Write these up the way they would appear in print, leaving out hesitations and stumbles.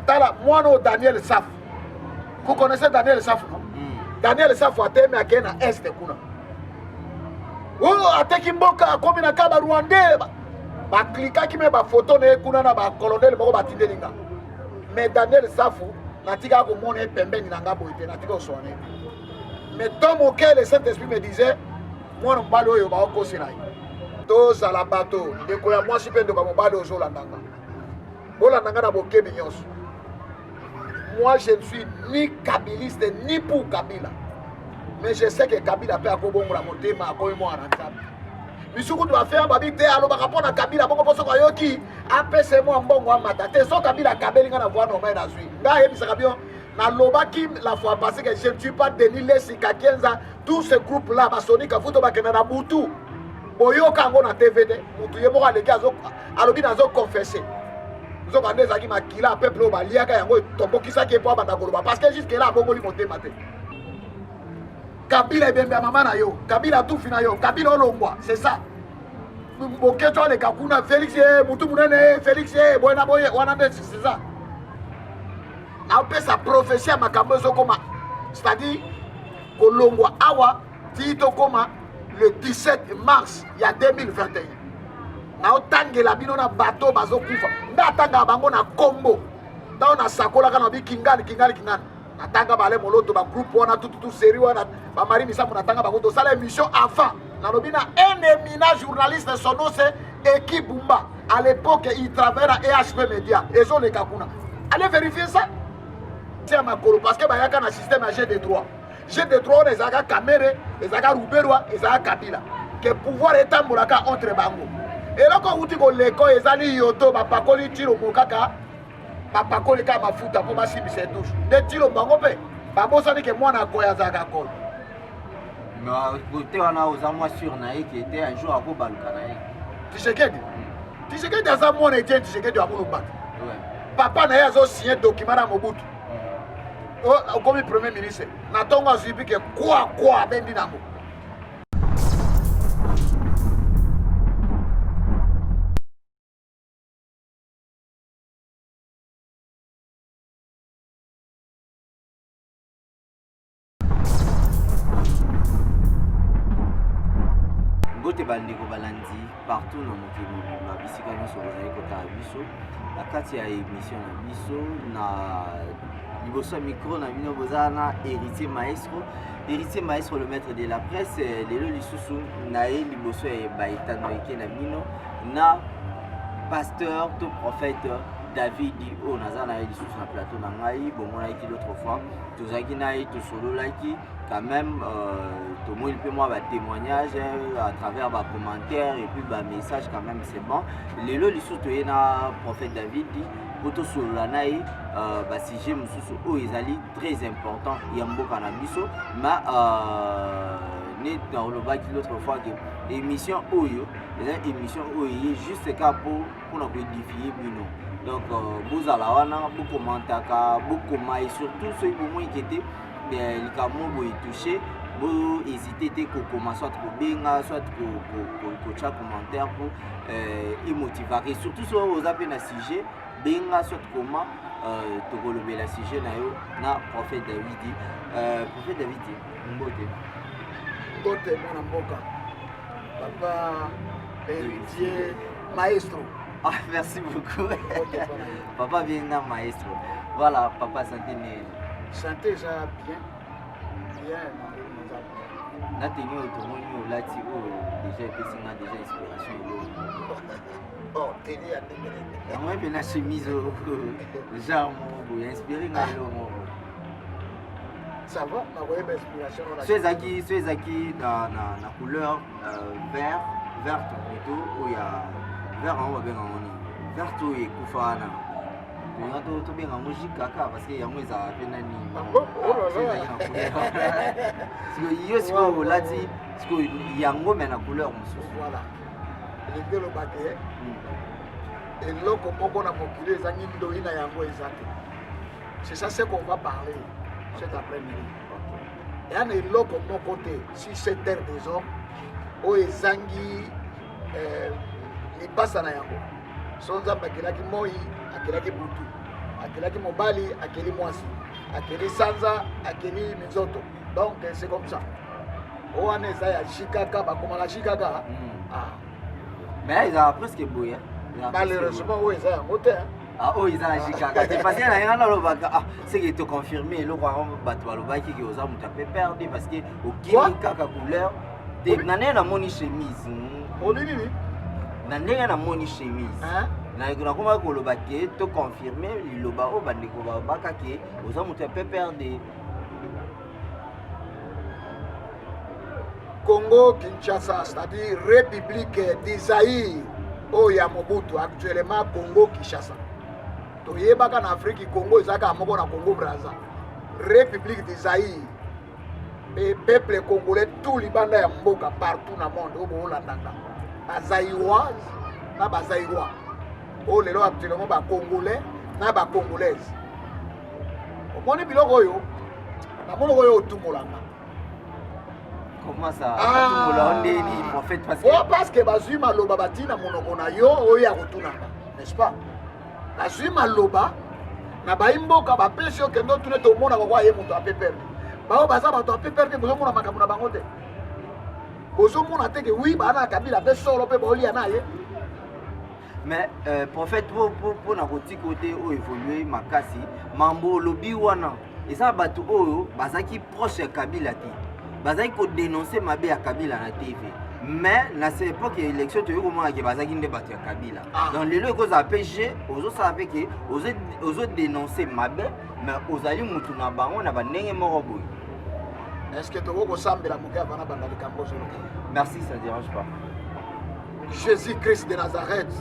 Tala, moi, non, Daniel Saf. Vous connaissez Daniel Saf, non? Daniel Saf a été mis à Est. Oh, à Tekimboka, comme na Kaba Rwandais. Ba cliquer qui met ba photo ne kuna na ba colonel ba ba tindelinga. Mais Daniel Saf, na tika ko mone pembe ni nanga boite, na tika soane. Mais dans mon cœur, le Saint-Esprit me disait, moi, je ne parle pas de ça. Tous à la bateau, je ne moi, je suis pas de Bado Zolandanga. Moi, je ne suis ni kabiliste, ni pour Kabila. Mais je sais que Kabila peut avoir la montée, mais à moi, mais ce qu'on doit faire, c'est alors rapport à Kabila, bon, parce que qui après c'est moi, bon, moi, matate, so Kabila, Kabila, na voix normale, na zui. Là, il s'est bien. Na Lobaki, la fois passée que je ne suis pas Denis Lessi, Kakenza, tous ces groupes-là, Basonic, Futo Bakenana, Boutou, Boyo Kango na TVD, Boutou, Yemora, les gars, Alobi Nazo confessé. Nous avons des amis qui ont peuple au Balia, Tombo qui s'est pas Batagoloba, parce que jusque-là, Bongo Limoté Maté. Kabila est bien, maman, Kabila tout fina yo, Kabila Olongwa, c'est ça. Boketo les Kakuna, Félix, Moutou Mounene, Félix, Boena Boye, Wanande, c'est ça. Après sa prophétie à Makambozo Koma, c'est-à-dire Kolongwa Awa, Tito Koma, le 17 mars, il y a 2021. Na otange la bino na bateau bazo kufa. Na tanga bango na combo. Na na sakola kana bi kingani. Na tanga bale moloto ba groupe wana tout série wana ba mari misamu na tanga bango to sala émission avant. Na lobina un éminent journaliste son nom c'est Eki Bumba. À l'époque il travaillait à EHP Media. Et ils ont les Kakuna. Allez vérifier ça. C'est ma colo parce que bah y a un système à GD3. GD3 les aga Kamere, les aga Ruberwa, les aga Kabila. Que pouvoir est tambouraka entre bango. Et là quand vous dites que l'école est allé yoto ba pakoli tiro mokaka ba pakoli ka mafuta pour masibi se touche. De tiro bango pe. Ba bosani que moi na koya zaka kol. Non, côté on a aux amours sur naï qui était un jour à Kobaluka naï. Tu sais que dans un monde était tu sais que tu as voulu battre. Papa na yazo signé document na Mobutu. Oh, comme premier ministre. Na tonga zibi que quoi bendi nango. Bandeko balandi partout dans mon pays ba bisika nyonso bazali kotala biso na kati ya émission na biso na liboso ya micro na bino bozala na héritier maestro le maître de la presse lelo lisusu na ye liboso ya baetano eke na bino na pasteur to prophète David o naza na ye lisusu na plateau na ngai bomonaki l'autre fois tozalaki na ye tosololaki quand même tout le monde peut moi témoignage à travers ma commentaires et puis ma message quand même c'est bon les lots les surtout na prophète David dit poto solanaï si j'aime sous oh ils allaient très important yamboka na biso ma né dans le bac l'autre fois que émission oyo les émissions oyo juste cas pour nous édifier bino donc vous allez vous commenter vous comment et surtout ceux qui étaient les camerounais vous toucher vous hésitez que commencer soit que benga soit que chaque commentaire pour motiver surtout si vous avez un sujet benga soit comment to relever la sujet na prophète David mbote mwana mboka papa héritier maestro. Ah, merci beaucoup. Papa vient maestro. Voilà, papa santé. Santé ça bien. Là tu es au là tu déjà déjà inspiration oh, t'es né à moi bien la chemise genre mon inspiré ça va, ma voyez inspiration ceux qui dans la couleur vert plutôt où il y a vert en haut bien en vert tout et koufana to bien en musique kaka parce que y a moi ça fait nani c'est que là dit parce que yango mais la couleur voilà les deux le baquet et l'autre moko na mokile ezangi ndoina yango ezate c'est ça ce qu'on va parler cet après-midi et un eloko moko te sur cette terre des hommes o ezangi libasa na yango so nzambe akelaki moi akelaki butu akelaki mobali akeli mwasi akeli sanza akeli mizoto donc c'est comme ça oane eza ya chikaka bakomaka chikaka mais ils ont presque boye malheureusement oyo eza yango te ah oh ils ont chikaka c'est parce que na yanga lobaka ah c'est que te confirmer le quoi bato balobaki que oza muta peut perdre parce que okimi kaka couleur de nane na moni chemise olini na ndenge na moni chemise na koma koloba ke to confirmer liloba o bandeko babaka ke oza muta peut perdre Congo Kinshasa, c'est-à-dire République d'Isaïe, oh ya Mobutu, actuellement Congo Kinshasa. To yebaka na Afrique Congo ezaka moko na Congo Brazza. République d'Isaïe. Et peuple congolais tout libanda ya mboka partout na monde au Holandanga. Bazaïrois na bazaïrois. Oh lelo actuellement ba congolais na ba congolaise. Omoni biloko oyo na mono oyo tumolanga. Comment ça prophète parce que bazui maloba batina monoko na yo oya kotunanga n'est-ce pas bazui maloba na baimboka bapesi yo kendo tune to mona kwa ye moto ape perdre bao baza bato ape perdre bozo mona makambo na bango te bozo mona te ke oui bana kabila pe solo pe bolia na ye mais prophète pour na koti côté o évoluer makasi mambo lobi wana eza bato oyo bazaki proche kabila ti bazaki ko dénoncer mabe ya Kabila na TV mais na cette époque élection to yoko mona ke bazaki nde bato ya Kabila donc lelo ko za PG ozo sape ke ozo dénoncer mabe mais ozali mutu na bango na bandenge moko boy est-ce que to ko sambela moka bana banda likambo zolo merci ça dérange pas Jésus-Christ de Nazareth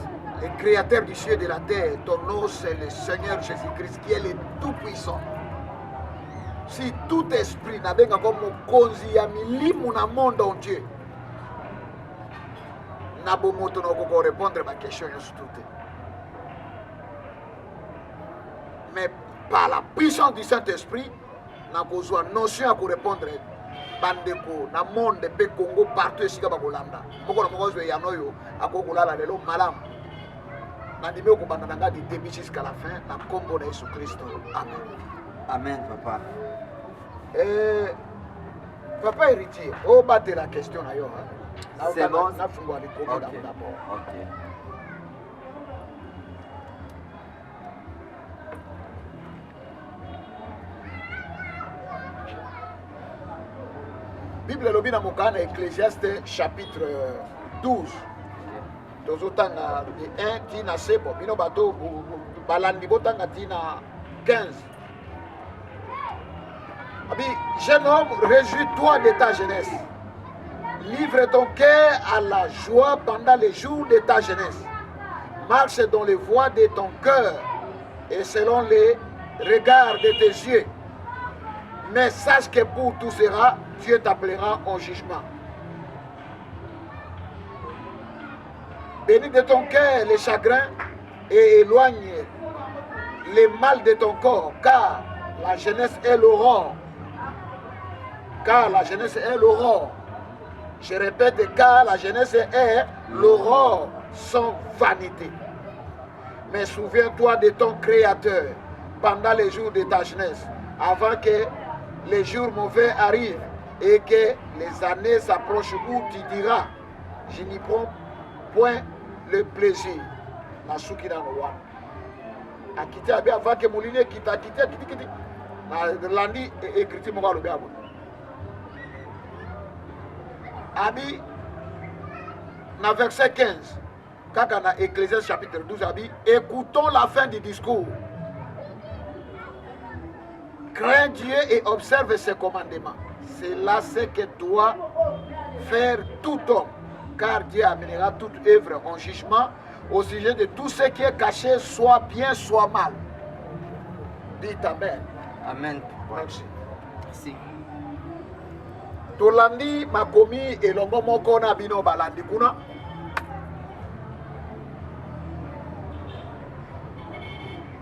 le créateur du ciel et de la terre ton nom c'est le Seigneur Jésus-Christ qui est le tout puissant. Si tout esprit n'a pas comme konzi ya milimu na monde entier, n'a pas moto na ko répondre à ma question surtout. Mais par la puissance du Saint-Esprit, n'a besoin notion à répondre bandeko na monde pe Congo partout ici ba kolanda. Moko na moko zo ya noyo akokolala lelo malam. Na ndime ko banda nga du début jusqu'à la fin na kombo na Jésus Christ. Amen. Amen papa. Papa héritier, on bat la question d'ailleurs. C'est bon. Ok. Bible lobi na mokana Ecclésiaste chapitre 12. Tozotanga de 1 tina sebo bino bato balandi botanga tina 15. Jeune homme, réjouis-toi de ta jeunesse. Livre ton cœur à la joie pendant les jours de ta jeunesse. Marche dans les voies de ton cœur et selon les regards de tes yeux. Mais sache que pour tout sera, Dieu t'appellera en jugement. Bénis de ton cœur les chagrins et éloigne les mal de ton corps, car la jeunesse est l'aurore. Car la jeunesse est l'aurore. Je répète, car la jeunesse est l'aurore sans vanité. Mais souviens-toi de ton Créateur pendant les jours de ta jeunesse, avant que les jours mauvais arrivent et que les années s'approchent où tu diras, je n'y prends point le plaisir. La soukina noa. A quitté avant que Mouliné quitte, a quitté. Landi écrit mon gars le béabo. Abi, dans verset 15, quand on a Ecclésiaste chapitre 12, Abi, écoutons la fin du discours. Crains Dieu et observe ses commandements. C'est là ce que doit faire tout homme, car Dieu amènera toute œuvre en jugement au sujet de tout ce qui est caché, soit bien, soit mal. Dites Amen. Amen. Merci. Merci. Tolandi makomi elongo moko na bino balandi kuna.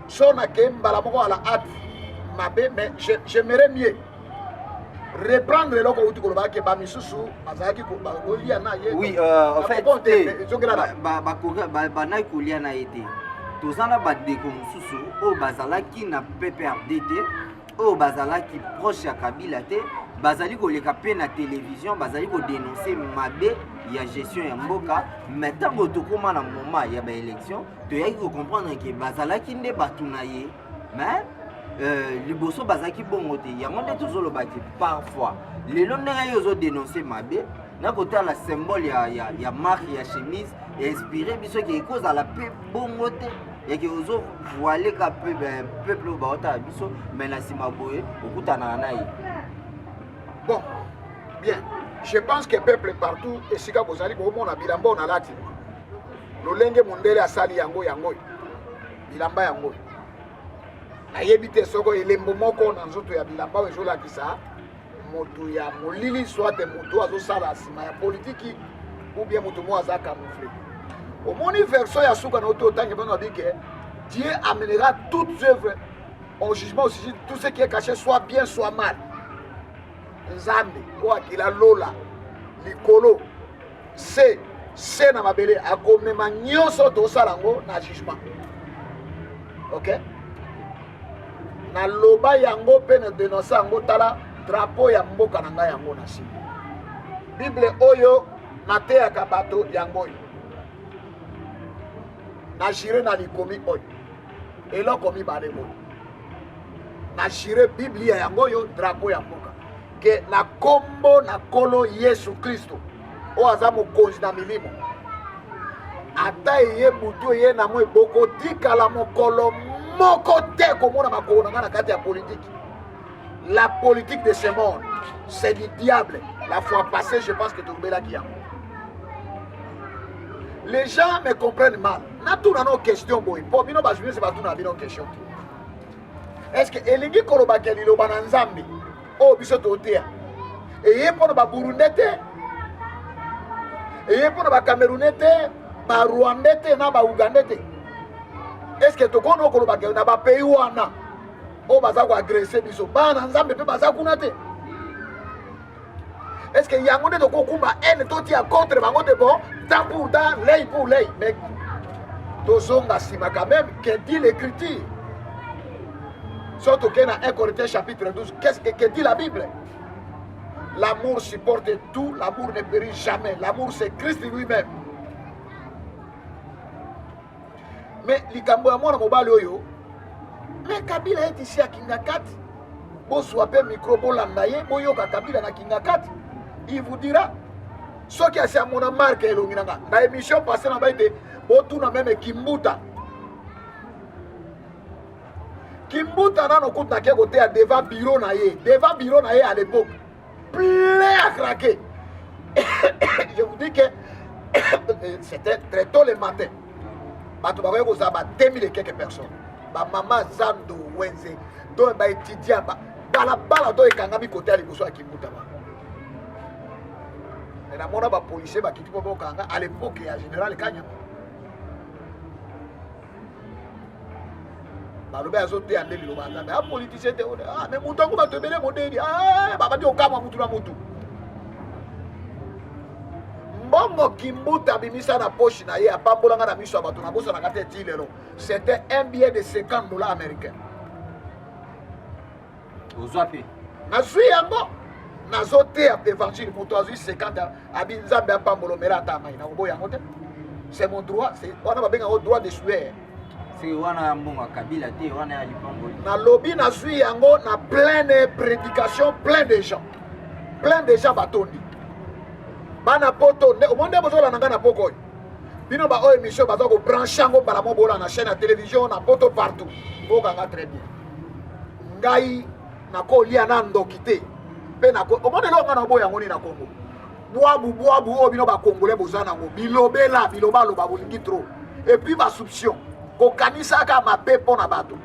Sona kembala moko ala hâte mabe, mais j'aimerais mieux reprendre le loko uti koloba ke ba misusu azaki ko ba kolia na ye. Oui, en fait ba na kolia na été. tozana bandeko mosusu oyo bazalaki na PPRD te oyo bazalaki proche ya Kabila te bazali koleka mpe na télévision bazali kodénoncer mabe ya gestion ya mboka mais ntango tokóma na moment ya baélection toyaki kocomprendre ke bazalaki nde bato na ye mais liboso bazalaki bongo te yango nde tozoloba te parfois lelo ndenge ye ozodénoncer mabe nakotala symbole ya marque ya chemise ya inspiré biso ke ekozala mpe bongo te yake ozovoile ka peuple oyo baotala biso mais na nsima boye okutanaka na ye. Bon, bien. Je pense que le peuple partout, et si vous allez au monde, bilamba on a lati. Lolenge mondele asali yango yango. Bilamba yango. Na yebite soko elembo moko na nzoto ya bilamba wezo la kisa. Moto ya molili soit moto azo sala sima ya politique ou bien moto mo aza camouflé. Au moni verso ya suka na auto tangi bano dit que Dieu amènera toutes œuvres en jugement aussi tout ce qui est caché soit bien soit mal. Nzambe kwa kila lola likolo se na mabele akomema nyonso tosala ngo na jugement. OK, na loba yango pe na dénoncer yango tala drapeau ya mboka na ngai yango na si Bible oyo na te ya kabato yango na jire na likomi oyo eloko mibale mo na jire Biblia yango yo drapeau ya mboka ke na kombo na kolo Yesu Kristo o aza mokonzi na milimo ata ye butu ye na mo boko tikala mokolo moko te komona makolo na ngana kati ya politique. La politique de ce monde c'est du diable. La fois passée je pense que tu là qui a. Les gens me comprennent mal. Na tout na nos questions boy. Pour bino ba jouer c'est pas tout na bino question. Est-ce que elingi koloba kelilo bana nzambi o biso totea eye mpo na baburundais te eye mpo na bacamerounais te barwandais te na baugandais te est ce que tokona okoloba ke na bapays wana o baza koagresse biso bana nzambe mpe baza kuna te est ce que yango nde tokokumba ene totia contre bango te bon temps pour temps l'œil pour l'œil mais tozonga nsima quand même que dit l'écriture. Surtout qu'il y a 1 Corinthiens chapitre 12, qu'est-ce que dit la Bible? L'amour supporte tout, l'amour ne périt jamais. L'amour c'est Christ lui-même. Mais likambo ya mwana mobali oyo, mais Kabila est ici à Kingakati. Bo swape micro bolanda ye, bo yoka Kabila na Kingakati. Il vous dira ce qui a c'est à mon marque elonginanga. Na émission passée na baite, bo tuna même Kimbuta. Kimbuta nano kuta ke côté à devant bureau na ye à l'époque plein à craquer. Je vous dis que c'était très tôt le matin. Bato ba ko za ba 2000 et quelques personnes. Ba maman Zando Wenze do ba étudiant bala do ekangami côté à liboso à Kimbuta ba. Et la mona ba policier ba kiti po kanga à l'époque ya général Kanya. Balobe azote ya ndeli lobanza mais a politicien te mais mutu ko batobele modeli baba di okama mutu na mutu mbongo Kimbuta bimisa na poche na ye apambolanga na miso bato na boso na kate ti lelo c'était un billet de $50 américains ozwapi nazwi yango nazote ya évangile mutu azwi 50 abi nzambe apambolo mera ata mai na oboya yango te c'est mon droit c'est wana babenga au droit de suer. C'est wana mbongo Kabila te wana ya lipango na lobby na suis yango na pleine prédication plein de gens batondi bana poto au monde bozola nanga na poko bino ba o émission baza ko brancher yango bala mo bola na chaîne à télévision na poto partout bokanga très bien ngai na ko lia na ndokite pe na ko au monde lo ngana boya ngoni na Congo boabu o bino ba congolais bozana ngo bilobela biloba lo ba bolingi trop et puis ba soupçon kokanisa ka mabe pona bato.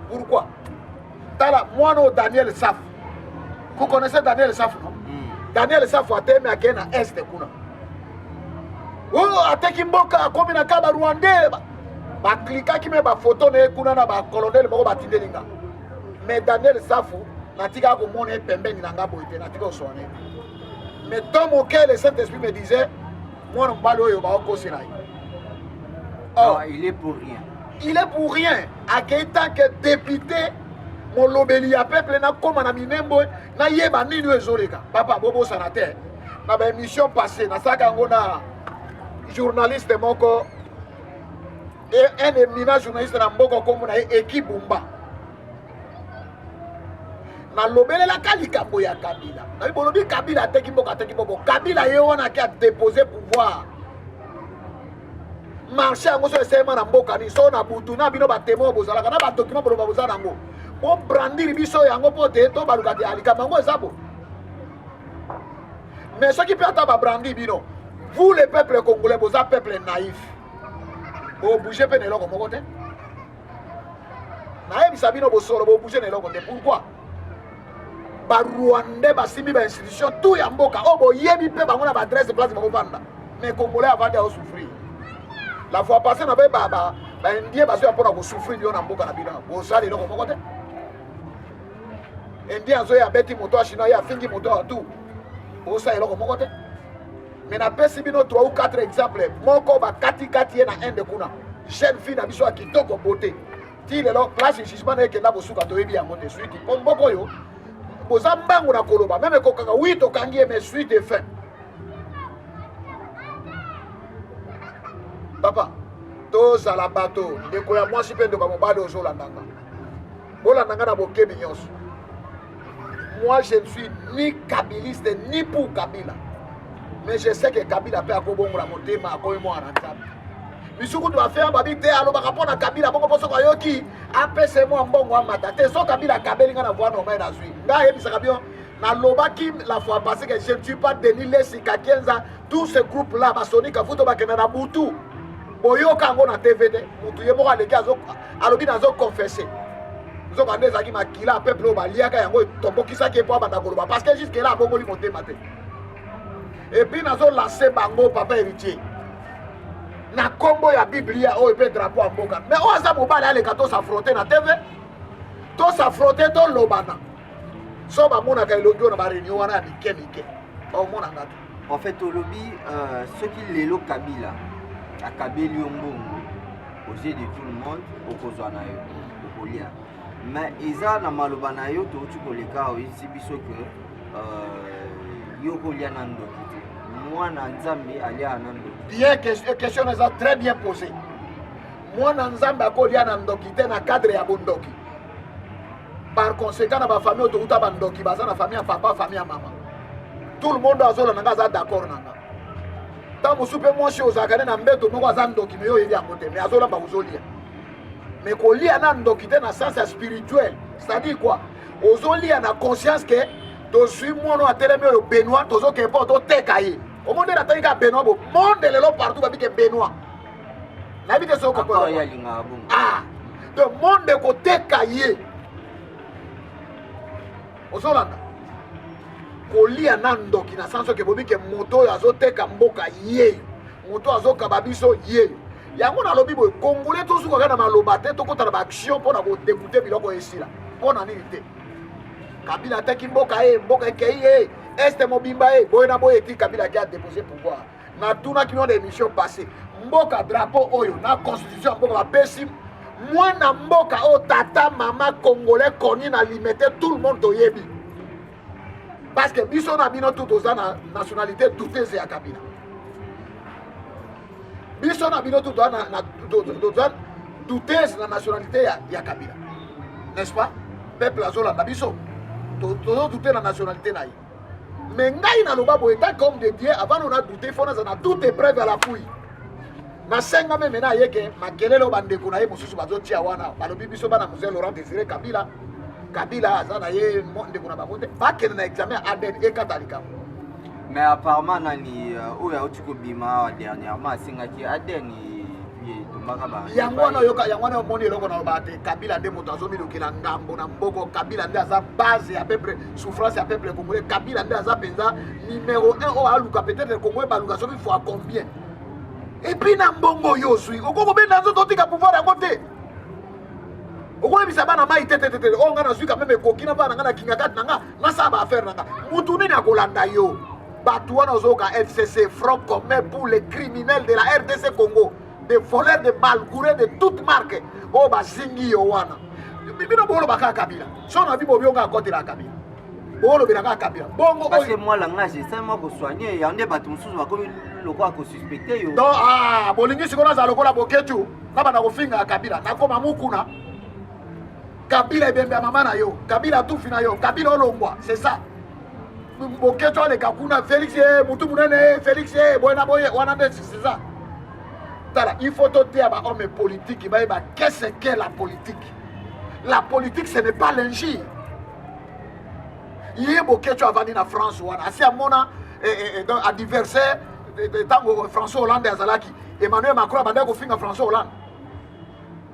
Pourquoi? Tala mwana Daniel Saf. Vous connaissez Daniel Saf non? Daniel Saf a teme akena est kuna. Oh ateki mboka komi na kaba Rwandais ba klika ki me ba photo ne kuna na ba colonel bako batindelinga. Mais Daniel Saf na tika ko mona pembeni na ngabo ite na tika osone. Mais dans mon cœur le Saint-Esprit me disait mwana mbalo yo ba okosela. Oh, il est pour rien. il est pour rien. À quel tant que député, mon lobeli à peuple, na comme na minembo, na yeba ni nous ezoleka. Papa, bobo sénateur. Na ba émission passée, na saka ngona journaliste moko et un éminent journaliste na mboko comme na équipe Bumba. Na lobele la kalikambo ya Kabila. Na bolobi Kabila teki mboka. Kabila ye wana ki a déposé pouvoir. Marché yango so esema na mboka ni so na butu na bino ba témoin bozalaka na ba document bolo bozala nango. Bon brandir biso yango pote to baluka de alika mango ezabo. Mais ce qui peut être brandir bino. Vous les peuples congolais, vous êtes peuple naïf. Vous bougez pas neloko moko te. Naïf sabino bosolo vous bougez neloko te. Pourquoi? Ba Rwandais ba simi ba institution tout ya mboka o bo yebi pe bango na ba adresse place ba vanda. Mais congolais avant de souffrir. La fois passée na ba indien ba so pour souffrir bio na mboka na bina. Bo sali loko moko te. Indien zo ya beti moto a chinois ya fingi moto a tout. Bo sali loko moko te. Mais na pesi bino 3 ou 4 exemples moko ba kati ye na ende kuna jeune fille na biso akitoko beauté ti lelo place jugement na ekenda bosuka toyebi yango te suite mboko yo boza mbangu na koloba même kokanga oui tokangi ye mais suite et fin papa tozala bato ndeko ya mwasi mpe ndeko ya mobali ozolandanga bolandanga na bokebi nyonso. Moi je ne suis ni kabiliste ni pour Kabila. Mais je sais que Kabila peut avoir bon la montée, mais à quoi moi en ensemble. Mais ce qu'on doit faire, babi te alors par rapport à Kabila, bon parce que yoki, après c'est moi bon moi matate, so Kabila Kabeli na voix normal na zui. Nga yebi sakabio na lobaki la fois passée que je ne suis pas Denis Lesika Kenza, tout ce groupe là ba Sonic Futo ba kenana butu. Boyo kango na TVD, mutu yemo ka leki azo alobi na zo confesser. Zo ba ndeza ki makila peuple ba liaka yango tombokisa ke po ba ndakoloba parce que jusque là bongo li monter maté. Et puis nous avons lancé bango papa héritier. Na combo ya Biblia o epé drapeau mboka. Mais on a mobile aller ka to s'affronter na TV. To s'affronter to lobana. So ba mona ka lobi na ba réunion wana mike. Ba mona ngata. En fait au lobby ceux qui lelo Kabila a Kabeli ombongo aux yeux de tout le monde au kozwana yo au kolia. Mais eza na maloba na yo to tu koleka o ici biso que yoko lia nando. Moi Nzambe alia nando. Bien question est très bien posée. Moi Nzambe akolia nando kite na cadre ya bondoki. Par conséquent na ba famille autouta bandoki baza na famille ya papa famille ya maman. Tout le monde azola nanga za d'accord nanga. Tant musupe moi chez ozakane na mbeto moko azandoki me yo yebi akote mais azola ba uzolia. Mais kolia nando kite na sens spirituel. C'est-à-dire quoi? Ozolia na conscience que to suis moi no atelemi yo Benoît tozo ke po to tekaye. Au monde la taille Benoît bo monde lelo partout babi ke Benoît. Na bi te so ko ko. Ah. De monde ko tekaye. Ozolanda. Kolia nando ki na sanso ke bobi ke moto azo teka mboka ye. Moto azo kababiso ye. Yango na lobi bo congolais to suka na maloba te to kota na action pour na ko dégoûter biloko esila. Pona nini te. Kabila teki mboka kei este mobimba boyena boye ti Kabila qui a déposé pouvoir na tuna ki de émission passée mboka drapeau oyo na constitution mboka ba pesi mwana mboka o tata mama congolais koni na limité tout le monde toyebi parce que biso na bino tout oza na nationalité douteuse ya Kabila biso na bino tout na douteuse na nationalité ya Kabila n'est-ce pas peuple azola na biso tout douter la nationalité naïe. Mais ngai na loba boeta comme de Dieu avant on a douté faut na toute épreuve à la fouille. Na senga me mena yeke makelelo bandeko na ye mususu bazotia wana balobi biso bana mzee Laurent Désiré Kabila azana ye ndeko na bakote pas que na examen ADN et catholique. Mais apparemment nani oya otiko bima dernièrement singa ki ADN yango wana moni eloko na bate Kabila nde moto azomilukila ngambo na mboko Kabila nde aza base ya peuple souffrance ya peuple congolais Kabila nde aza penza numéro 1 o aluka peut-être congolais baluka soki fois combien et puis na mbongo yo sui okoko benda nzoto tika pouvoir ya côté okole bisaba na mai tete o ngana sui quand même kokina bana ngana kinga kat nanga na saba affaire nanga mutu nini akolanda yo batu wana ozoka FCC Front commun pour les criminels de la RDC Congo des voleurs de malgourés de toute marque. Oh, bah, zingi yowana. Bino bolo baka Kabila. Son avis bobionga à côté la Kabila. Bolo bilaka Kabila. Bongo. Parce que moi, là, j'essaie moi de soigner. Il y a des bâtons sous comme le quoi que suspecté. Donc, ah, bolingi sikona za lokola boketu. Naba na kofinga Kabila. Nakoma mukuna. Kabila ebembe mama na yo. Kabila tout fina yo. Kabila olongwa. C'est ça. Boketu ale kakuna Félix mutu munene Félix boyna boye wanande c'est ça. Tala, il faut doter à homme politique. Qu'est-ce qu'est la politique? La politique, ce n'est pas l'injure. Il y a beaucoup de choses à venir en France. Si à mon adversaire, tant François Hollande et Emmanuel Macron a bandé au François Hollande.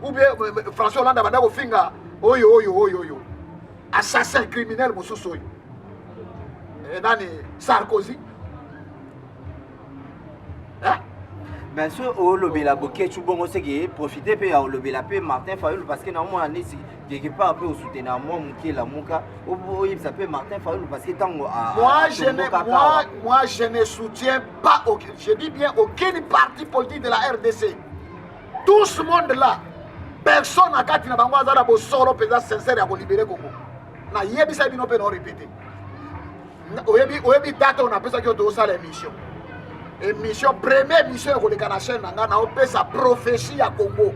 Ou bien François Hollande a bandé au finger. Oyo. Assassin criminel, Moussoussoy. Et Sarkozy. Hein? Bien sûr, au lobby la bouquet, tu bon aussi qui profiter puis au lobby la paix Martin Fayulu parce que normalement on est quelque part un peu au soutenir moi qui la mouka au ça peut Martin Fayulu parce que tant moi je ne soutiens pas aucun, je dis bien aucun parti politique de la RDC. Tout ce monde là, personne n'a qu'à dire na bango azala bo solo pesa sincère à libérer Congo. Na yebi ça bino pe non répéter. Oyebi date on appelle ça que do ça l'émission. Émission, première mission de la chaîne, on a fait sa prophétie à Congo.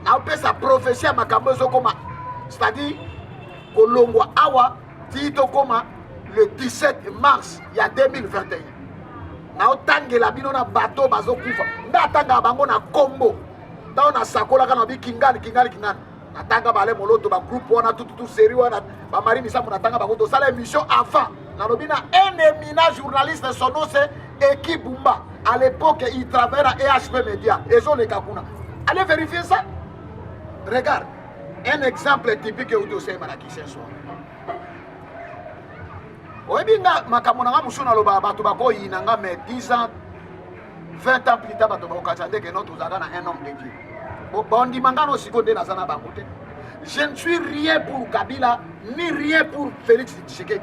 On a fait sa prophétie à Makambozo Koma. C'est-à-dire, Kolongwa Awa, Tito Koma, le 17 mars, il y a 2021. On a tangé la bino na bateau, bazo kufa. On a tangé bango na Combo. On a sakola kana bi Kingan. On a tangé balé moloto, ba groupe, on a tout série, on a ba mari misa, on a tangé bango. Ça l'émission avant. On a un éminent journaliste, son nom c'est Eki Bumba. À l'époque, il travaillait à EHP Media. Et ils ont les Kakuna. Allez vérifier ça. Regarde. Un exemple typique où tu sais, Maraki, ce soir. Oui, bien, Makamona, Moussuna, le Batobako, il n'a mais 10 ans, 20 ans plus tard, Batobako, que notre Zagana un homme de Dieu. Bon, dit Mangano, si vous êtes dans Bakote. Je ne suis rien pour Kabila, ni rien pour Félix Tshisekedi.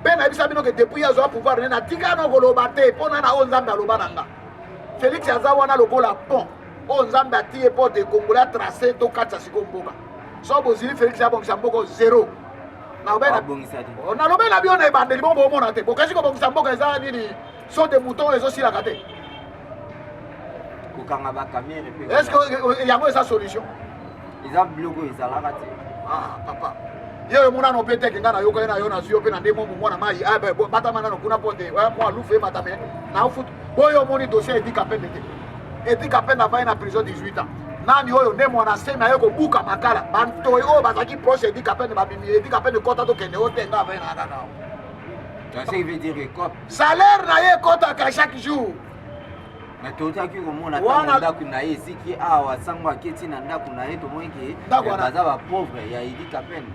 Ben abisabino que depuis azo pouvoir na tika no golobate pona na onzamba lobananga Félix azawana lokola pont onzamba tie po de Kongola tracé to katsa sikomboka so bozili Félix abongisa mboko 0 na obena na lobena biona ebande libombo mona te bokasi ko bongisa mboko eza nini so de mouton ezo sila kate kokanga ba camien est-ce que yango esa solution eza blogo ezala kate papa yo muna no pete kinga na yoko na yo na zio pe na ndemo mwana mai bata mana no kuna pote moi lufe matame na foot boyo moni dossier Edika Pende Edika Pende va na prison 18 ans nani oyo ndemo na sema yoko buka makala banto oyo bazaki proche Edika Pende babimi Edika Pende kota to kende otenga va na kana ça veut dire quoi salaire na ye kota ka chaque jour mais tout à coup comme on attend ndako na ye siki awa sangwa keti na ndako na ye to moinki baza ba pauvre ya Edika Pende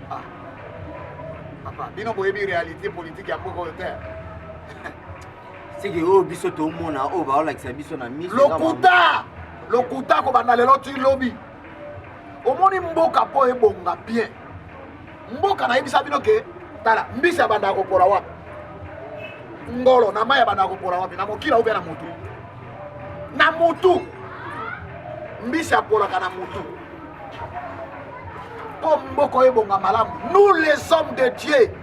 papa bino boyebi réalité politique ya mboko terre c'est que o biso to mona o ba ola kisa biso na mise lokuta ko bana lelo ti lobby omoni mboka po ebonga bien mboka na yebisa bino ke tala mbisa banda ko pora wapi ngolo na maya banda ko pora wapi na mokila obe na mutu mbisa pora kana mutu Pomboko ebonga malamu. Nous les hommes de Dieu,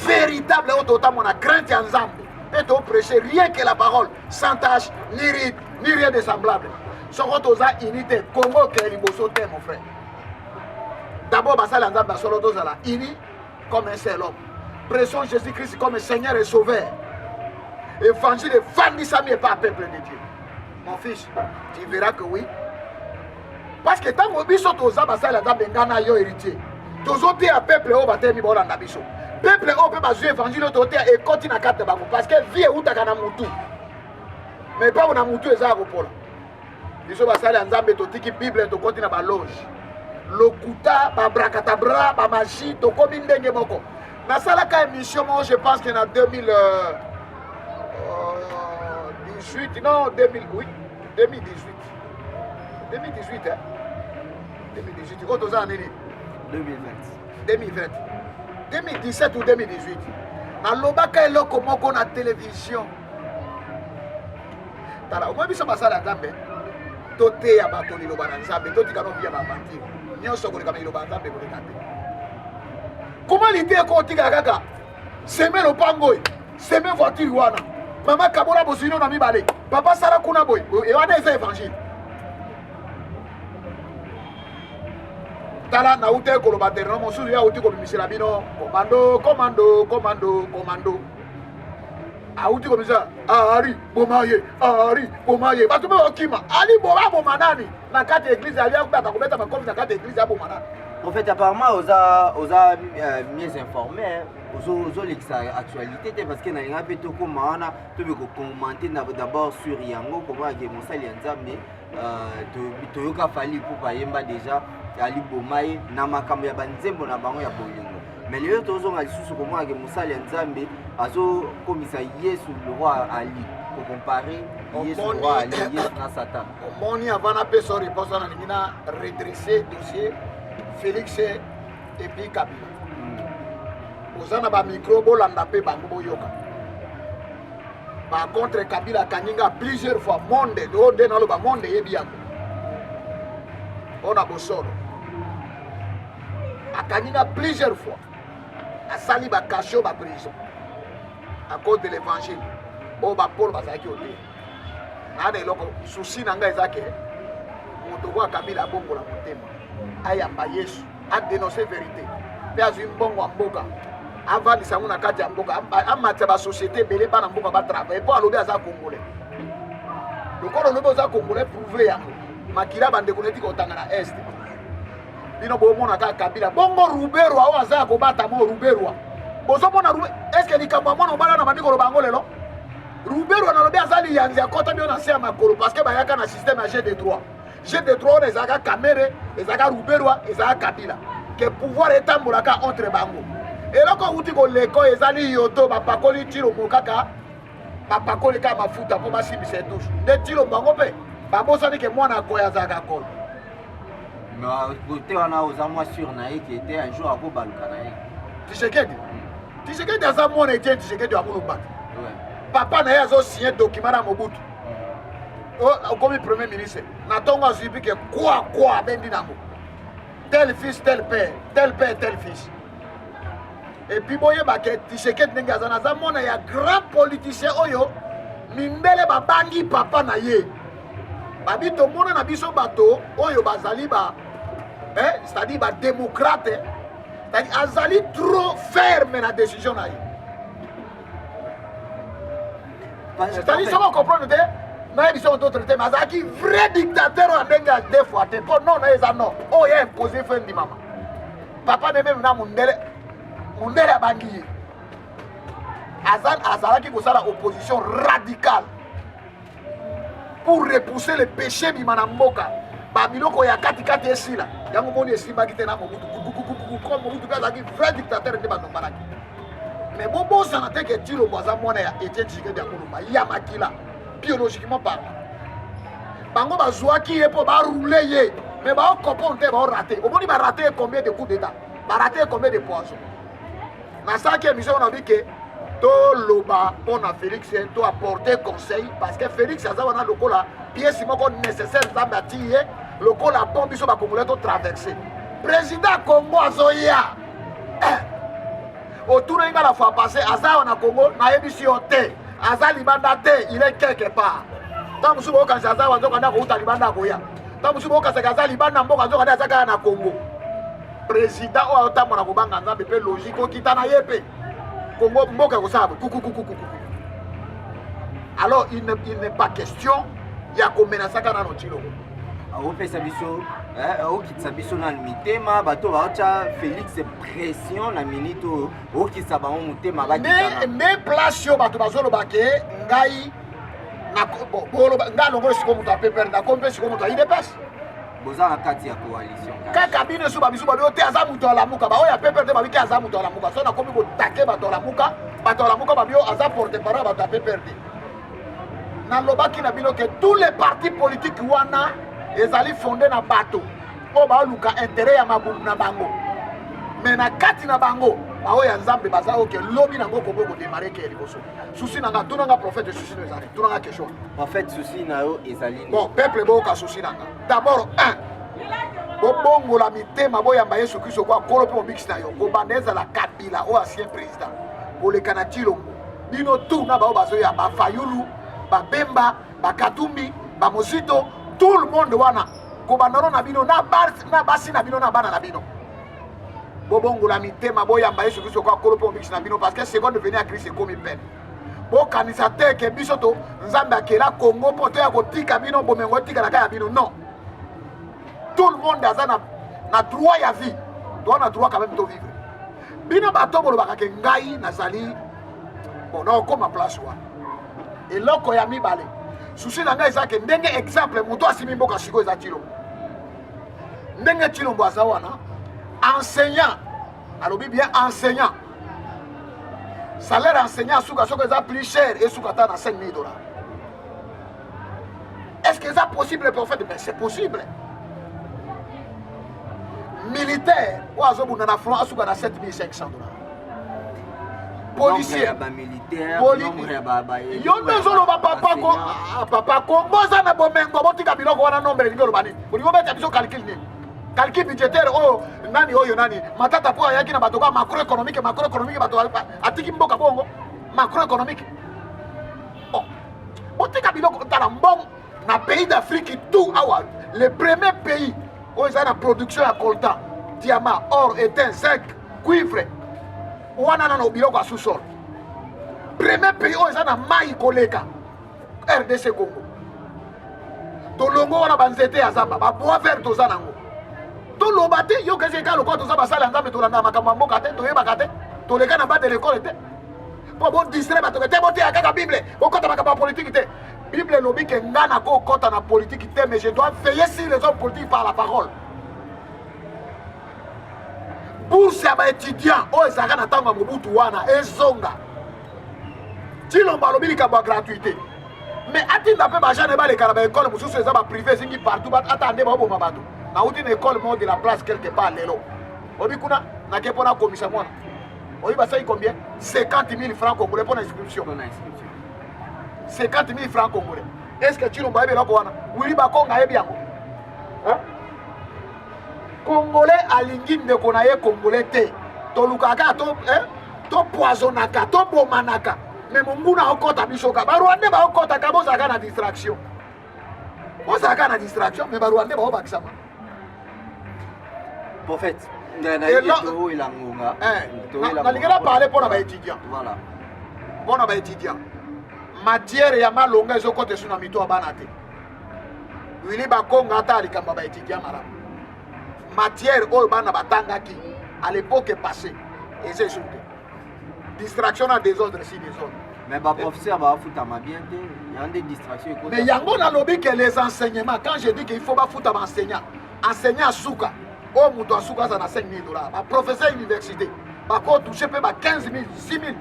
véritables autant mon crainte ensemble, et de prêcher rien que la parole, sans tâche, ni rite, ni rien de semblable. Sokotoza unité, Congo que l'imbosote mon frère. D'abord, basala nzamba solo tozala ini comme un seul homme. Pressons Jésus-Christ comme Seigneur et Sauveur. Évangile vandissami et pas peuple de Dieu. Mon fils, tu verras que oui. Parce que tant que biso toza basala nzamba ngana yo héritier. Tozote à peuple au batemi bolanda biso. Peuple au peut bazu évangile toté et continue à carte bango parce que vie utaka na mutu. Mais pas na mutu eza ko pola. Biso basala nzamba totiki Bible to continue ba loge. Lokuta ba brakatabra ba magie to komi ndenge moko. Na sala ka émission moi je pense qu'il y en a 2018 non 2000 oui 2018 hein 2018 autres années 2020 2017 ou 2018 na lobaka eloko moko na télévision tala omoi biso basala nzambe toteya bato liloba na nzambe totika no via baventure nyonso koleka na liloba na nzambe koleka te koma lite ekotika kaka seme lopango oyo seme voiture wana mama kabola bozwino na mibale papa sala kuna boye ewana eza évangile tala nauti ekoloba tereno mosusu ye auti kobimisela bino komando auti komisa ari boma ye bato mpe okima ali boma nani na kati église ali akubata kobeta makofi na kati église aboma nani. En fait, apparemment, osa mieux informé, l'ex actualité, parce que dans les rapports, tu peux commenter d'abord sur Yango, comment il y a Moussa Lianzambe, tu as fallu pour Payemba déjà, Ali Bomaye, Namakamba Banzembo, Nabango ya Bolingo. Mais les autres ont dit comment il y a Moussa Lianzambe, Azo commissaire sur le roi Ali, pour comparer Yes le roi Ali, Yes na Satan. Moni avant la personne réponse à la redresser dossier. Félix et puis Kabila. Ozana ba micro bolanda pe bango boyoka. Par contre Kabila kaninga plusieurs fois monde de na lo ba monde yebiako. On a bosolo. Akaninga plusieurs fois. Asali ba cacho ba prison. À cause de l'évangile. O ba Paul bazaki ote. Ana eloko souci nanga ezake. Moto kwa Kabila bongo la motema. Ayamba Yesu a dénoncé vérité pe azwi mbongo ya mboka avandisa yango na kati ya mboka amatisa basociété ebele bana mboka batravaille mpo alobi aza congolais lokola olobi oza congolais prouve yango makila bandeko neti kotanga na este bino bomona kaka Kabila bongo ruberwa oyo aza ya kobata mo ruberwa bozomona estce likambo ya mwana mobala na bandi koloba yango lelo ruberwa nalobi aza liyanzi ya kota bino na se ya makolo parce que bayaka na système ya G3 G3 on ezaka Kamere ezaka Ruberwa ezaka Kabila que pouvoir etambolaka entre bango eloko uti koleko ezali yoto bapakoli tiro mokaka bapakoli ka mafuta po basimbisa etushe nde tiro bango mpe babosani ke mwana akoya azaka kolo mais côté wana oza mwa sur na ye qui était un jour akobaluka na ye Tshisekedi aza mwana Etienne Tshisekedi amulumbaka papa na ye azosigné document na Mobutu comme premier ministre natongo azwi que quoi bendi nango tel fils tel père tel fils et puis boyeba ke Tshisekedi ndenge aza naza mona ya grand politicien oyo mindele babangi papa na ye babi tomona na biso bato oyo bazali c'est-à-dire ba démocrate c'est-à-dire azali trop ferme na décision na ye c'est-à-dire ça on comprend te na émission d'autres thèmes azaki vrai dictateur en denga deux fois te po non na eza non oh ya imposé fin di mama papa de même na mundele abangi azalaki kosala opposition radicale pour repousser le péché bimana mboka ba biloko ya katikati esila yango moni esimbaki te na Mobutu comme Mobutu azalaki vrai dictateur nde banombalaki mais bobosana te ke tilo boza mwana ya Etienne Tshisekedi ya kolumba ya makila biologiquement parlant bango bazwaki ye mpo baroule ye mais baokopo te baorate omoni barate combien de coups d'état barate combien de poison nasalaki émission na bike toloba mpo na Félix to apporter conseil parce que Félix aza wana lokola pièce moko nécessaire nzambe ati ye lokola pont biso bakongolais to traverse président Congo azoya autour de la fois passée aza wana Congo nayebisi yo te aza libanda te il est quelque part tant musu boka aza wanzo kana ko uta libanda koya tant musu boka aza libanda mboka nzo kana aza kana na Congo président o atamona ko banga nzambe pe logique okita na yepe Congo mboka ko saba alors il n'est pas question ya ko menacer kana no tilo opesa biso okitisa biso na mitema bato baocha Félix pression na minute okitisa bango motema bakitana ne place yo bato bazoloba ke ngai na boloba ngalongo siko moto apepere na kompe siko moto idepes boza na kati ya coalition kaka bino so babiso babio te aza moto alamuka ba oya pepere te babiki aza moto alamuka so na komi botake bato alamuka babio aza porte parole bato apepere te na lobaki na bino ke tous les partis politiques wana ezali fondé na bato po baluka intérêt ya mabulu na bango mais na kati na bango baoya nzambe baza oke lobi nango koboyi kodemare ke liboso susi nanga tunanga prophète susi no ezali tunanga question prophète susi na yo ezali bon peuple boyoka susi nanga d'abord bobongola mitema boyamba yesu kristo kwa kolo mpe mobikisi na yo kobanda ezala kabila oyo ancien président koleka na tilongo bino tu na bao bazoya bafayulu babemba bakatumbi bamosito tout le monde wana kobandano na bino na basi na bino na bana na bino bobongola mitema boyamba yesu kristo kwa kolo mpe mobikisi na bino parce que seconde venir à Christ ekomi peine bokanisa te ke biso to nzambe akela kongo mpo to ya kotika bino bomengo etikala ya bino non tout le monde a na droit ya vie doit na droit quand même de vivre bino bato bolobaka ke ngai nazali bon nakokoma place wana eloko ya mibale susi na ngai eza ke ndenge exemple moto asimi mboka sikoyo eza Tshilombo ndenge Tshilombo aza wana enseignant alobi bien enseignant salaire enseignant suka soko eza plus cher esuka ata na 5 000 $. Est-ce que c'est possible prophète? Mais c'est possible. Militaire, ouazobuna na front asuka na 7 500 $. Policier, militaire, yondo zolo ba papa ko boza na bomengo botika biloko wana nombre ngolo bani. Bolingo beta biso calcul ni. Calcul budgétaire oh nani oyo nani matata po ayaki na bato ka macroéconomique bato atiki mboka bongo macroéconomique. Bon. Botika biloko tala mbongo na pays d'Afrique tout awa le premier pays où ils ont la production à coltan, diamant, or, étain, zinc, cuivre. Wana na biloko à sous-sol. Premier pays où ils ont la maï koleka. RDC Congo. Tolongo wana banzete ya zamba, ba bois vert tozanango. Tolobate yo kese ka lokwa tozaba sala nzambe tolanda makambo mboka te, toyeba te, toleka na ba de l'école te. Po bon distraire bato te bote ya kaka Bible, okota makambo politique te. Bible lobi ke ngana ko kota na politique te, mais je dois veiller sur les hommes politiques par la parole. Bourse ya ba étudiant o ezaka na tanga mobutu wana ezonga. Tshilombo lobi likambo gratuité. Mais atinda pe ba jane ba le kala ba école mususu eza ba privé zingi partout ba atande ba bo mabato. Na uti na école mo de la place quelque part lelo. Obi kuna na ke pona komisa mwana. Obi ba sai combien? 50 000 francs congolais pour l'inscription. 50 000 francs congolais. Est-ce que Tshilombo ebe loko wana? Wili ba konga ebi yango. Hein? Congolais alingi ndeko na ye congolais te. Tolukaka to poisonaka, to bomanaka. Mais munguna okota bisoka. Ba Rwanda ba okota ka bozaka na distraction. Bozaka na distraction mais ba Rwanda ba obakisama. Prophète. Na lingela parler pour ba étudiant. Voilà. Pour ba étudiant. Matière ya malonga ezokote suna mito abana te. Wili ba konga ata likamba ba étudiant malamu. Matière oyo bana batangaki à l'époque passée et c'est surtout distraction à désordre si désordre. Mais bah professeur va foutre ma bien il y a des distractions. Mais yango na lobi que les enseignements quand je dis qu'il faut pas foutre enseignant enseignant souka oh muto souka ça na 5 000 $. Ba professeur université ba ko toucher pe ba 15 000 6 000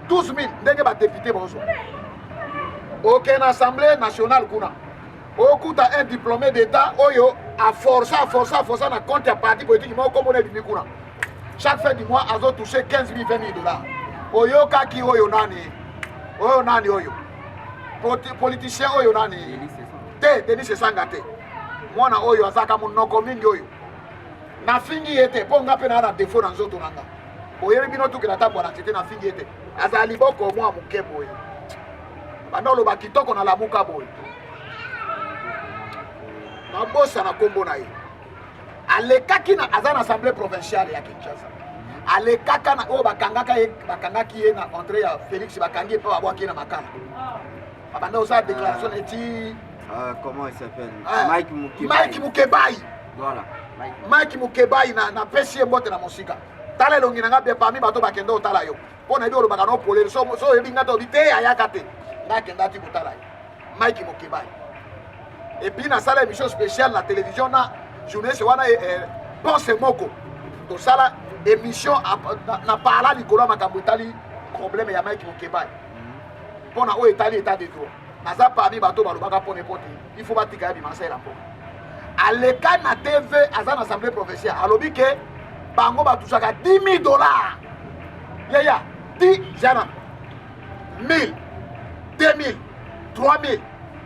12 000 ndenge ba député bonzo. Aucune assemblée nationale kuna okuta un diplômé d'état oyo a forcé na compte ya parti politique mo comme on est du kuna chaque fin du mois azo toucher 15 000 20 000 $. Oyo kaki oyo nani oyo politicien oyo nani te Denis Sesanga te mwana oyo azaka munoko mingi oyo na fingi ete po ngape na défaut na nzoto nanga oyo bino tukela tambo na tete na fingi ete azali boko mwa mukebo oyo bandolo bakitoko na lamuka boy na bossa na kombo na ye alekaki na azana assemblée provinciale ya Kinshasa alekaka na o bakangaki ye na entrée ya Félix bakangi pe babwaki na makala abanda osa déclaration eti comment il s'appelle Mike Mukebai. Voilà Mike Mukebai na pesi mbote na musika tala elongi nanga be parmi bato bakende otala yo pona ebi olobaka no polele so ebinga to bite ayaka te nakenda ti kotala yo Mike Mukebai. Et puis na sala émission spéciale na télévision na journaliste wana pense moko to sala émission na parla likolo makambo etali problème ya Mike Mukebai pona o etali état de droit naza parmi bato balobaka pone pote il faut batika ya bimasela mpo aleka na TV aza na assemblée provinciale alobi ke bango batusaka 10 000 $. Yaya, 10 jana. 1000, 2000, 3000,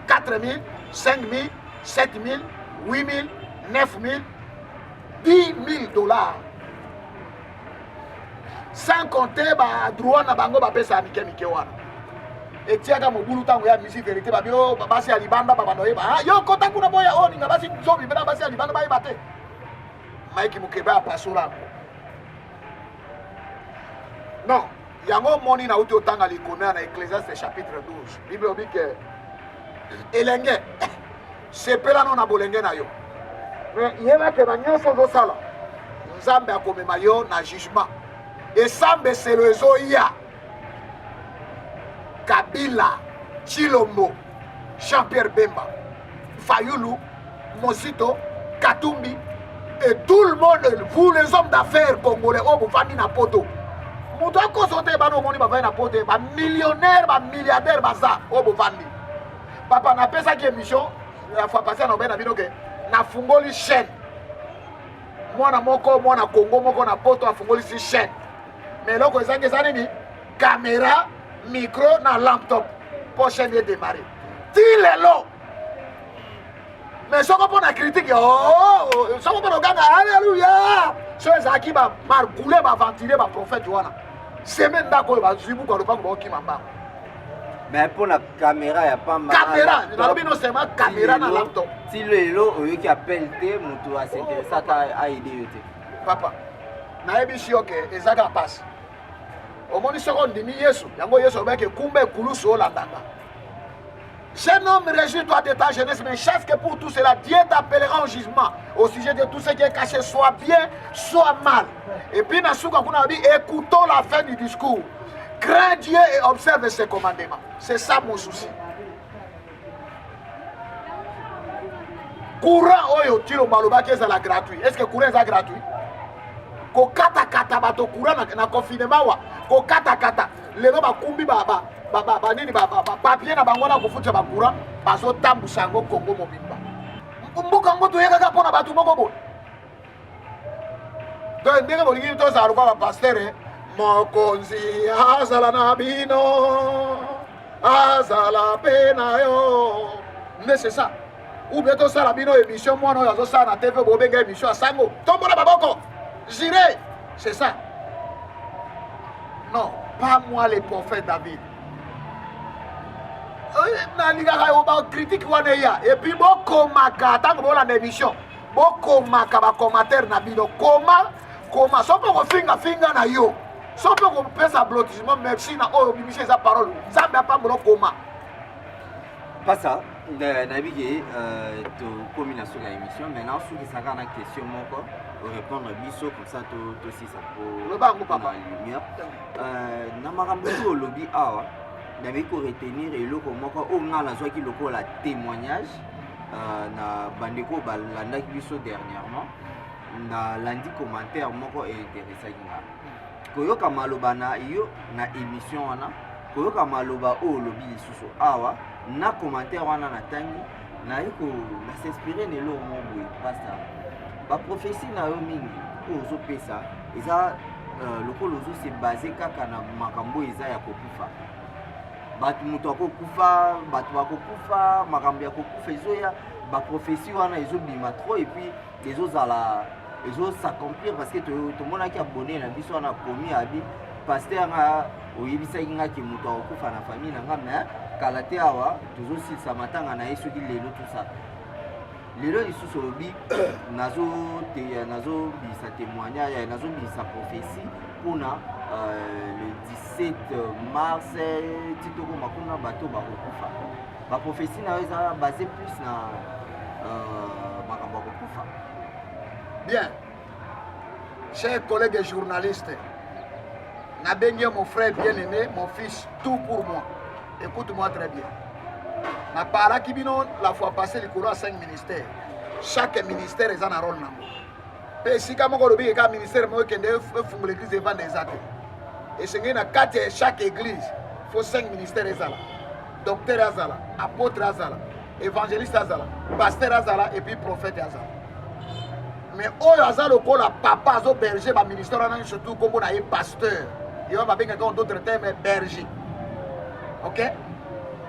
4000, 5000, 7000, 8000, 9000, 10 000 $. Sans compter ba droit na bango ba pesa mike wana. Et tiaka mobulu tango ya musique vérité ba bino basi ya libanda ba banoye ba yo kota kuna boya oni nga basi zobi bena basi ya libanda ba yebate. Mike Mukeba pasura. Non, yango moni na uti otanga likona na Ecclésiaste chapitre 12. Bible dit que elenge sepela no na bolenge na yo. Mais yeba ke na nyonso zo sala. Nzambe akomema yo na jugement. Et Sambe c'est le Zoya, Kabila, Chilombo, Jean-Pierre Bemba, Fayoulou, Mosito, Katumbi, et tout le monde, vous les hommes d'affaires congolais, oh, vous faites na poto. Vous avez consulté, millionnaire, milliardaire, oh, vous faites. Papa n'a pas ça qui est mission, la fois passée, on a fungoli chaîne. Moi, na moko, moi, na Congo, moi, na poto, a fungoli chaîne. Mais là, vous avez dit caméra, micro, na laptop pour chaîne démarrer. Dis-le là. Mais si on a critique, oh, si on a regardé, alléluia. Si on a qui va marcouler, va ventiler, va prophète, c'est même d'accord, va zubu, quand on va qui m'a. Mais pour la caméra, il n'y a pas mal. Caméra, non seulement caméra dans laptop. Si le lot, qui appelle T, mon tour, ça t'a aidé. Papa, naebi si ok, ezaka passe. Au moins, seconde demi Yesu, yango Yesu obeke kumbe kulusu olandanga. Jeune homme, réjouis-toi de ta jeunesse, mais chasse que pour tout cela, Dieu t'appellera en jugement au sujet de tout ce qui est caché, soit bien, soit mal. Et puis, écoutons la fin du discours. Crains Dieu et observe ses commandements. C'est ça mon souci. Courant, oyo, tiro maloba qui est la gratuit. Est-ce que courant est gratuit? Ko kata kata bato courant na confinement wa. Ko kata kata. Lelo ba kumbi baba. Nini papier na bango na kofuta ba courant. Baso tambu sango Congo mobimba. Mbuka ngoto yeka ka pona batu moko bo. Donc ndenge bolingi to za ruba ba pasteur mokonzi azala na bino. Azala pena yo. Mais c'est ça. Ou bien tout ça la bino émission moi non yazo ça na TV bo benga émission à sango. Tombo na baboko. J'irai. C'est ça. Non, pas moi les prophètes David. Critique et puis beaucoup maka tant que la émission beaucoup maka ba commentaire na bino comment so peut finga na yo so peut qu'on peut sa blottissement merci na oh bimise sa parole ça me pas mon comment pas ça naviguer to combinaison de l'émission maintenant sous qui ça na question moko répondre biso comme ça to aussi ça pour le bango papa lumière na makambo to lobby awa n'avait qu'à retenir et l'autre moko on a la joie qui le la témoignage na bandeko balanda biso dernièrement na lundi commentaire moko est intéressant nga koyoka maloba na yo na émission wana koyoka maloba o lobby lisusu awa na commentaire wana na tangi na yeko na s'inspirer ne lo mo pasta ba prophétie na yo mingi ozo pesa eza lokolo ozo se basé kaka na makambo eza ya kokufa batu mutu akokufa batu bakokufa makambo ya kokufa ezoya ba prophétie wana ezobima trop et puis ezozala s'accomplir parce que tout le monde qui a abonné na biso wana komi abi pasteur nga oyebisaki nga ki mutu akokufa na famille nanga mais kala te awa tozosilisa matanga na ye soki lelo tout ça lelo lisusu olobi nazobisa témoignage nazobisa prophétie mpona le 17 mars titoko makuna bato bakokufa baprophétie na yo eza basé plus na makambo ya kokufa. Bien, chers collègues et journalistes, Nabengue, mon frère bien-aimé, mon fils, tout pour moi. Écoute-moi très bien. Na para kibino la fois passée le courant 5 ministères. Chaque ministère est un rôle namo. Pe si kama ko lobi ka ministère mo kende fungu l'église devant des athées. Et c'est que na chaque église faut 5 ministères ezala. Docteur azala, apôtre azala, évangéliste azala, pasteur azala et puis prophète azala. Mais oyo azala ko la papa azo berger ba ministère na surtout comme na pasteur. il va bien quelqu'un d'autre terme berger. OK?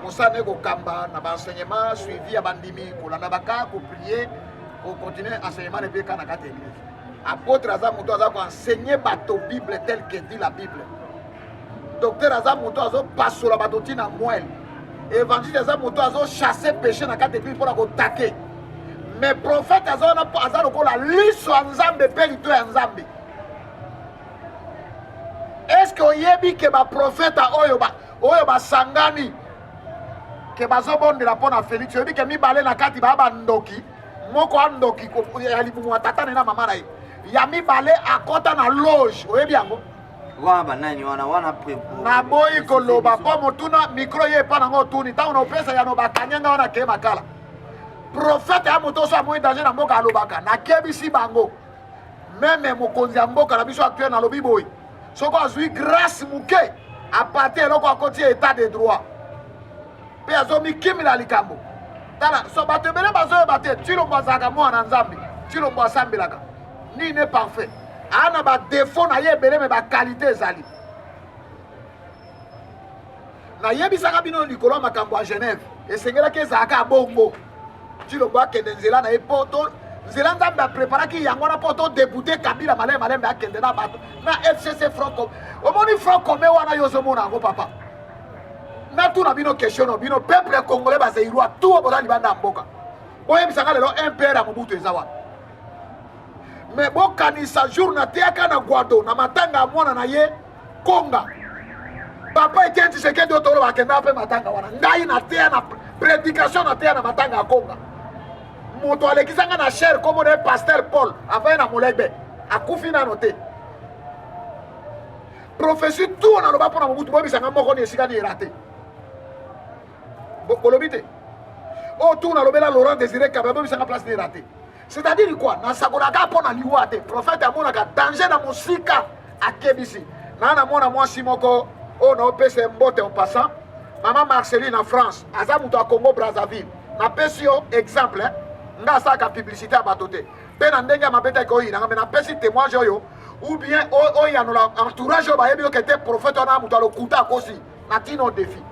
Moussa nego kamba na enseignement suivi à bandimi pour la nabaka pour prier pour continuer enseignement de bien kana kate église. Apôtre Azam Mouto Azam enseigner bateau Bible tel que dit la Bible. Docteur Azam Mouto Azam passe sur la batotine à moelle. Évangile Azam Mouto Azam chasser péché na kate église pour la attaquer. Mais prophète Azam Azam ko la liso Nzambe pelito ya Nzambe. Est-ce que oyebi que ba prophète oyo ba sangani que bazobonde la pona Félix oyebi que mi balé na kati ba ndoki moko andoki ko ya libumu tata na mama na ye. Ya mi balé akota na loge oyebi yango wana banani wana prepo na boyi koloba po motuna micro ye pa nango tuni ta ona pesa ya no bakanyanga wana ke makala prophète ya moto so amoyi danger na mboka alobaka na kebisi bango même mokonzi ya mboka na biso actuel na lobi boyi soko azwi grâce muke apate eloko akoti état de droit pe azomi kimila likambo tala so bato ebele bazoyeba te tilombo azalaka mwana nzambe tilombo asambelaka ni ne parfait ana badefo na ye ebele me bakalite ezali nayebisaka bino likolo ya makambo ya Genève esengelaki ezalaka bongo tilombo akende nzela na ye po to nzela nzambe apreparaki yango wana mpo todebute kabila malembe akende na bato na FCC front commun omoni front commun wana yo ozomona yango papa natuna bino question no bino peuple congolais bazeirwa tout boza libanda ya mboka boyebisanga lelo impere ya mobutu eza wana mais bokanisa jour na teyaka na Guado na matanga ya mwana na ye Konga papa Etienne Tshisekedi otolo bakenda mpe matanga wana ngai na teya na prédication na teya na matanga ya Konga moto alekisanga na chair comme on est pasteur Paul avant na molebe akufi nano te prophétie tout on aloba pona mobutu boyebisanga moko ni esika ni raté bolobi te o tout on alobela Laurent Désiré Kabila boyebisanga place ni raté. C'est-à-dire quoi? Na sakolaka pona liwa te prophète amonaka danger na mosika akebisi na mona mwasi moko o na opesa mbote en passant maman Marceline en France aza muto a Congo Brazzaville na pesi yo exemple nga asaka publicité ya bato te mpe na ndenge ya mabeta ke oyinanga me na pesi témoignage oyo ou bien oyanola entourage oyo bayebi yoke te prophète wana muto alokuta akosi na tino défi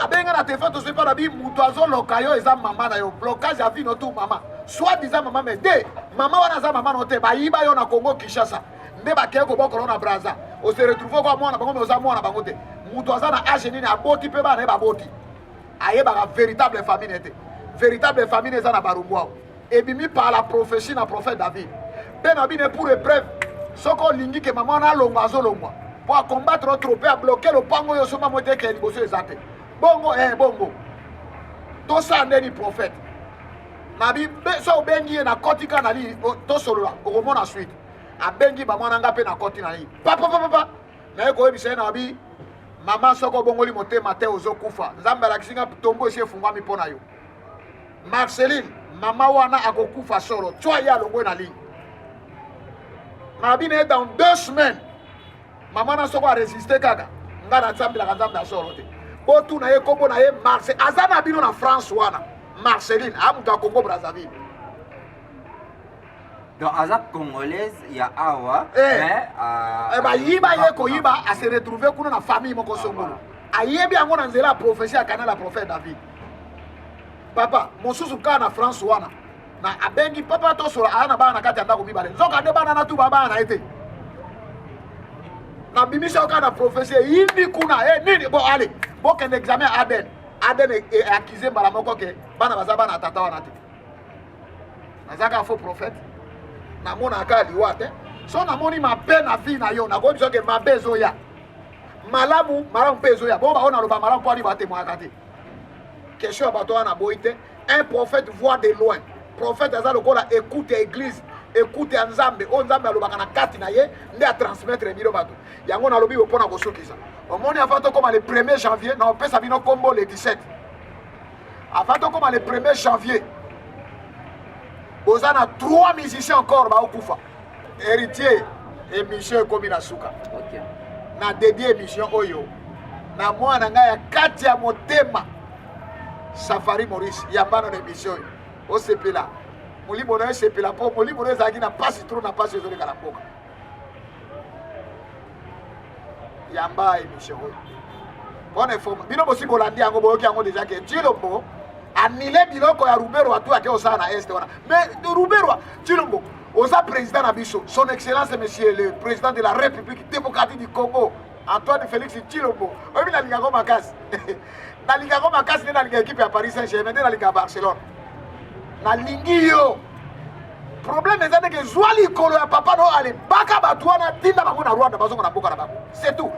abenga na téléphone tozwi mpa na bi mutu azoloka yo eza mama na yo blocage ya vino tu mama soit disant mama me de mama wana aza mama no te bayiba yo na Congo Kinshasa nde bakeye kobokolo na Brazza ose retrouve kwa mwana bango me oza mwana bango te mutu aza na age nini aboti mpe bana ye baboti ayebaka véritable famille ne te véritable famille eza na barumbu ebimi par la prophétie na prophète David mpe na bino pour épreuve soki olingi ke mama wana alongwa azolongwa po acombattre trop mpe abloke lopango oyo soma mo te ke liboso eza te bongo bongo tosala ndeni prophète na so obengi ye na koti ka na li tosolola okomona suite abengi bamwana nga mpe na koti na li papa naye koyebisa ye na babi mama soki obongoli motema te ozokufa nzambe alakisinga tombo esi efungwami mpo na yo Marceline mama wana akokufa solo twa ye alongwe na ligne na babi na ye dans 2 semaines mama na soko aresiste kaka nga na nzambelaka nzambe ya solo te po tu na ye kombo na ye Marceline aza na bino na France wana Marceline amutu ya Congo Brazzaville donc aza congolaise ya awa bayiba ye koyiba ase retrouve kuna na famille moko songolo ayebi yango na nzela ya prophétie ya kana la prophète David papa mosusu kaka na France wana na abengi papa tosola aya na bana na kati ya ndako mibale nzoka nde bana na tu babana na ye te na bimisa kaka na prophétie yindi kuna nini bon allez bokende examen Aden accusé mbala moko ke bana baza bana ya tata wana te nazaka faux prophète namonaka liwa te so namoni mabe na vie na yo nakoyebi soki mabe ezoya malamu mpe ezoya bongo bao naloba malamu mpo ani batemoyaka te question ya bato wana boyi te un prophète voit de loin prophète aza lokola écoute ya église écoute ya nzambe oyo nzambe alobaka na kati na ye nde atransmettre bino bato yango nalobi bo mpona kosukisa omoni afa tokoma le 1er janvier na opesa bino kombo le 17 afa tokoma le 1er janvier boza na 3 musiciens encore baokufa héritier émission ekomi na suka na dédié émission oyo na mwana ngai ya kati ya motema Safari Maurice yambana na émission oyo osepela molimo na yo esepela mpo molimo na yo ezalaki na pasi tro na pasi ezoleka na mboka yamba émission bonne forme bino bosi bolandi yango boyoki yango déjà que Tshilombo annulé biloko ya Rubero atu ake osala na est wana mais Rubero Tshilombo oza président na biso son excellence monsieur le président de la République démocratique du Congo Antoine Félix Tshilombo oyebi nalingako makasi nalingako makasi nde nalinga équipe ya Paris Saint-Germain nde nalinga Barcelone nalingi yo problème eza ndenge zwa likolo ya papa no ale baka bato wana tinda bango na Rwanda bazonga na boka na bango c'est tout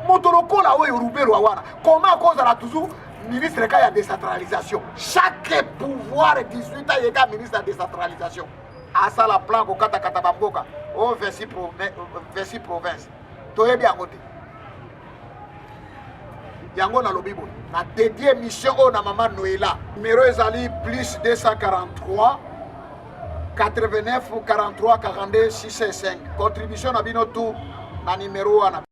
moto lokola oyo Rubero wana comment akozala toujours ministre ka ya décentralisation chaque pouvoir 18 ans yeka ministre ya décentralisation asala plan kokatakata bamboka o 26 province toyebi yango te yango nalobi boye na dédié mission oyo na mama Noëlla numéro ezali plus 243 89 43 42 605 contribution na bino tout na numéro wana